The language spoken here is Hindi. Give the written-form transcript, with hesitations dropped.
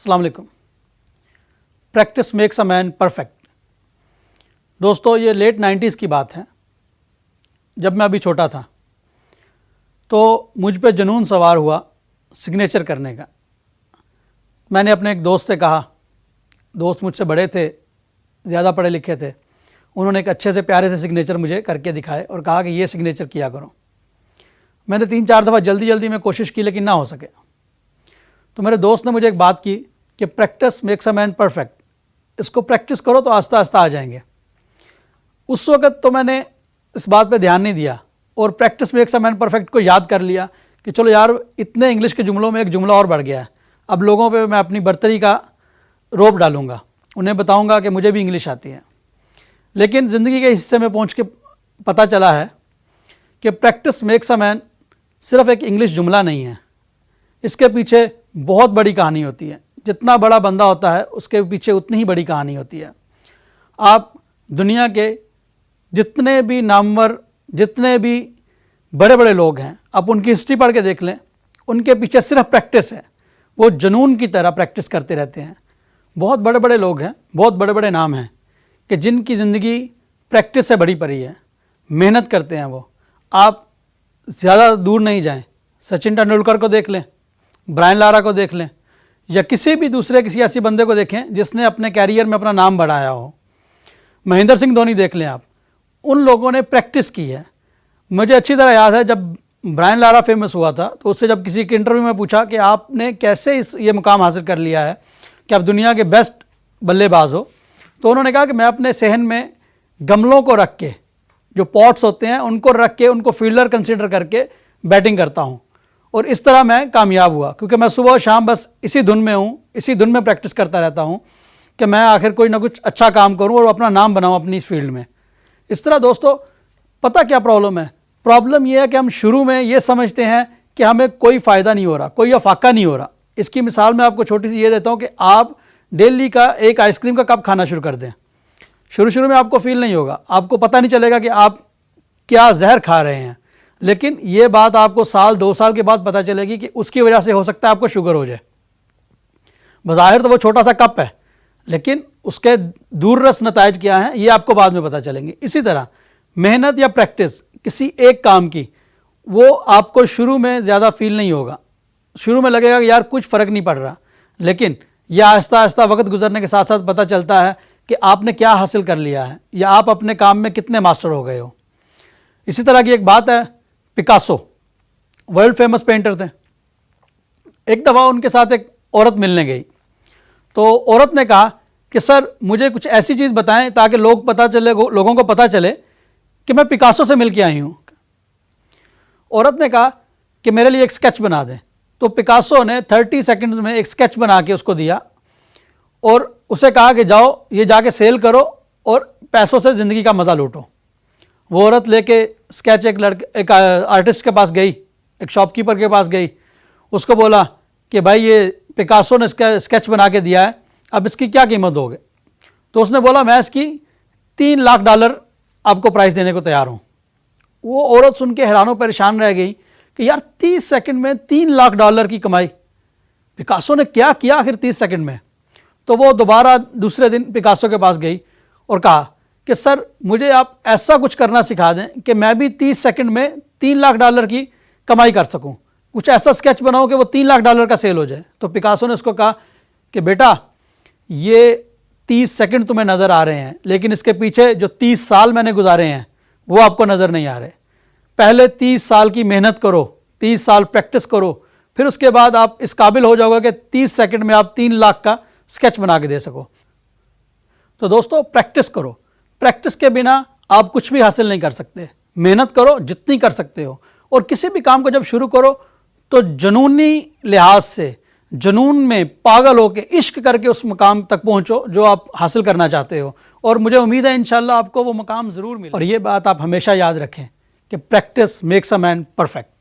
अस्सलाम वालेकुम। Practice makes a man perfect. दोस्तों, ये लेट 90s की बात है। जब मैं अभी छोटा था तो मुझ पे जुनून सवार हुआ सिग्नेचर करने का। मैंने अपने एक दोस्त से कहा, दोस्त मुझसे बड़े थे, ज़्यादा पढ़े लिखे थे। उन्होंने एक अच्छे से प्यारे से सिग्नेचर मुझे करके दिखाए और कहा कि ये सिग्नेचर किया करो। मैंने 3-4 दफ़ा जल्दी में कोशिश की लेकिन ना हो सके। तो मेरे दोस्त ने मुझे एक बात की कि practice makes a man perfect, इसको प्रैक्टिस करो तो आस्ता आस्ता आ जाएंगे। उस वक़्त तो मैंने इस बात पे ध्यान नहीं दिया और practice makes a man perfect को याद कर लिया कि चलो यार, इतने इंग्लिश के जुमलों में एक जुमला और बढ़ गया है। अब लोगों पे मैं अपनी बर्तरी का रोब डालूंगा, उन्हें बताऊंगा कि मुझे भी इंग्लिश आती है। लेकिन ज़िंदगी के हिस्से में पहुंच के पता चला है कि प्रैक्टिस मेक्स अ मैन सिर्फ एक इंग्लिश जुमला नहीं है, इसके पीछे बहुत बड़ी कहानी होती है। जितना बड़ा बंदा होता है उसके पीछे उतनी ही बड़ी कहानी होती है। आप दुनिया के जितने भी नामवर, जितने भी बड़े बड़े लोग हैं, आप उनकी हिस्ट्री पढ़ के देख लें, उनके पीछे सिर्फ प्रैक्टिस है। वो जुनून की तरह प्रैक्टिस करते रहते हैं। बहुत बड़े बड़े लोग हैं, बहुत बड़े बड़े नाम हैं कि जिनकी ज़िंदगी प्रैक्टिस से भरी पड़ी है, मेहनत करते हैं वो। आप ज़्यादा दूर नहीं जाएं, सचिन तेंदुलकर को देख लें, ब्रायन लारा को देख लें, या किसी भी दूसरे किसी ऐसी बंदे को देखें जिसने अपने कैरियर में अपना नाम बढ़ाया हो। महेंद्र सिंह धोनी देख लें आप, उन लोगों ने प्रैक्टिस की है। मुझे अच्छी तरह याद है जब ब्रायन लारा फेमस हुआ था तो उससे जब किसी के इंटरव्यू में पूछा कि आपने कैसे ये मुकाम हासिल कर लिया है कि आप दुनिया के बेस्ट बल्लेबाज हो, तो उन्होंने कहा कि मैं अपने सहन में गमलों को रख के, जो पॉट्स होते हैं उनको रख के, उनको फील्डर कंसीडर करके बैटिंग करता हूँ और इस तरह मैं कामयाब हुआ, क्योंकि मैं सुबह शाम बस इसी धुन में हूँ, इसी धुन में प्रैक्टिस करता रहता हूँ कि मैं आखिर कोई ना कुछ अच्छा काम करूँ और अपना नाम बनाऊँ अपनी इस फील्ड में। इस तरह दोस्तों, पता क्या प्रॉब्लम है? प्रॉब्लम यह है कि हम शुरू में ये समझते हैं कि हमें कोई फ़ायदा नहीं हो रहा, कोई अफाका नहीं हो रहा। इसकी मिसाल मैं आपको छोटी सी ये देता हूँ कि आप डेली का एक आइसक्रीम का कप खाना शुरू कर दें। शुरू में आपको फील नहीं होगा, आपको पता नहीं चलेगा कि आप क्या जहर खा रहे हैं, लेकिन ये बात आपको 1-2 साल के बाद पता चलेगी कि उसकी वजह से हो सकता है आपको शुगर हो जाए। बज़ाहिर तो वो छोटा सा कप है, लेकिन उसके दूररस नतायज क्या हैं ये आपको बाद में पता चलेंगे। इसी तरह मेहनत या प्रैक्टिस किसी एक काम की, वो आपको शुरू में ज़्यादा फील नहीं होगा। शुरू में लगेगा कि यार कुछ फ़र्क नहीं पड़ रहा, लेकिन यह आहिस्ता आहिस्ता वक्त गुजरने के साथ साथ पता चलता है कि आपने क्या हासिल कर लिया है या आप अपने काम में कितने मास्टर हो गए हो। इसी तरह की एक बात है, पिकासो वर्ल्ड फेमस पेंटर थे। एक दफ़ा उनके साथ एक औरत मिलने गई, तो औरत ने कहा कि सर मुझे कुछ ऐसी चीज़ बताएं ताकि लोगों को पता चले कि मैं पिकासो से मिल के आई हूँ। औरत ने कहा कि मेरे लिए एक स्केच बना दें। तो पिकासो ने 30 सेकंड्स में एक स्केच बना के उसको दिया और उसे कहा कि जाओ ये जाके सेल करो और पैसों से ज़िंदगी का मज़ा लूटो। वो औरत लेके स्केच एक आर्टिस्ट के पास गई, एक शॉपकीपर के पास गई, उसको बोला कि भाई ये पिकासो ने इसका स्केच बना के दिया है, अब इसकी क्या कीमत होगी? तो उसने बोला मैं इसकी $3 लाख आपको प्राइस देने को तैयार हूँ। वो औरत सुन के हैरानों परेशान रह गई कि यार 30 सेकंड में $3 लाख की कमाई, पिकासो ने क्या किया आखिर 30 सेकंड में? तो वो दोबारा दूसरे दिन पिकासो के पास गई और कहा कि सर मुझे आप ऐसा कुछ करना सिखा दें कि मैं भी 30 सेकंड में $3 लाख की कमाई कर सकूं। कुछ ऐसा स्केच बनाओ कि वो $3 लाख का सेल हो जाए। तो पिकासो ने उसको कहा कि बेटा ये 30 सेकंड तुम्हें नज़र आ रहे हैं, लेकिन इसके पीछे जो 30 साल मैंने गुजारे हैं वो आपको नज़र नहीं आ रहे। पहले 30 साल की मेहनत करो, 30 साल प्रैक्टिस करो, फिर उसके बाद आप इस काबिल हो जाओगे कि 30 सेकंड में आप 3 लाख का स्केच बना के दे सको। तो दोस्तों, प्रैक्टिस करो। प्रैक्टिस के बिना आप कुछ भी हासिल नहीं कर सकते। मेहनत करो जितनी कर सकते हो, और किसी भी काम को जब शुरू करो तो जुनूनी लिहाज से, जुनून में पागल हो के, इश्क करके उस मुकाम तक पहुंचो जो आप हासिल करना चाहते हो, और मुझे उम्मीद है इंशाल्लाह आपको वो मुकाम ज़रूर मिले। और ये बात आप हमेशा याद रखें कि practice makes a man perfect.